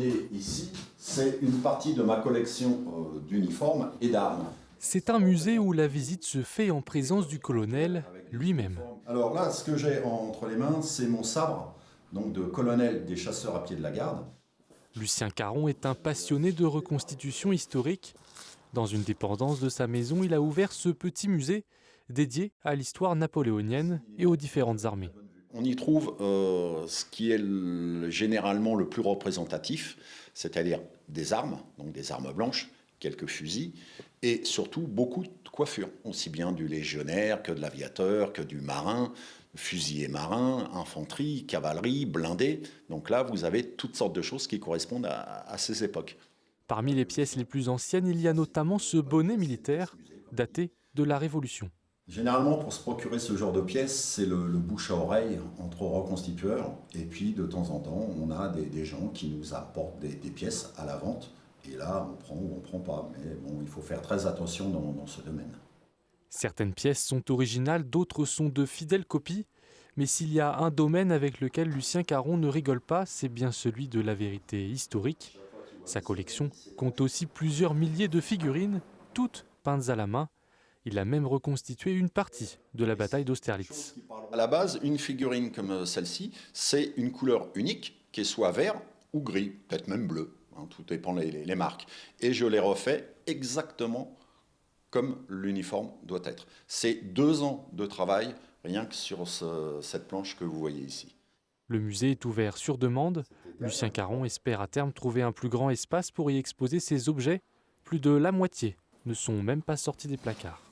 voyez ici, c'est une partie de ma collection d'uniformes et d'armes. C'est un musée où la visite se fait en présence du colonel lui-même. Alors là, ce que j'ai entre les mains, c'est mon sabre, donc de colonel des chasseurs à pied de la garde. Lucien Caron est un passionné de reconstitution historique. Dans une dépendance de sa maison, il a ouvert ce petit musée dédié à l'histoire napoléonienne et aux différentes armées. On y trouve ce qui est généralement le plus représentatif, c'est-à-dire des armes, donc des armes blanches, quelques fusils, et surtout beaucoup de coiffures, aussi bien du légionnaire que de l'aviateur, que du marin, fusilier marin, infanterie, cavalerie, blindé. Donc là, vous avez toutes sortes de choses qui correspondent à ces époques. Parmi les pièces les plus anciennes, il y a notamment ce bonnet militaire daté de la Révolution. Généralement, pour se procurer ce genre de pièces, c'est le bouche à oreille entre reconstitueurs. Et puis, de temps en temps, on a des gens qui nous apportent des pièces à la vente. Et là, on prend ou on prend pas. Mais bon, il faut faire très attention dans ce domaine. Certaines pièces sont originales, d'autres sont de fidèles copies. Mais s'il y a un domaine avec lequel Lucien Caron ne rigole pas, c'est bien celui de la vérité historique. Sa collection compte aussi plusieurs milliers de figurines, toutes peintes à la main. Il a même reconstitué une partie de la bataille d'Austerlitz. À la base, une figurine comme celle-ci, c'est une couleur unique, qui est soit vert ou gris, peut-être même bleu, hein, tout dépend les marques. Et je l'ai refait exactement comme l'uniforme doit être. C'est 2 ans de travail, rien que sur cette planche que vous voyez ici. Le musée est ouvert sur demande. Lucien Caron espère à terme trouver un plus grand espace pour y exposer ses objets. Plus de la moitié ne sont même pas sortis des placards.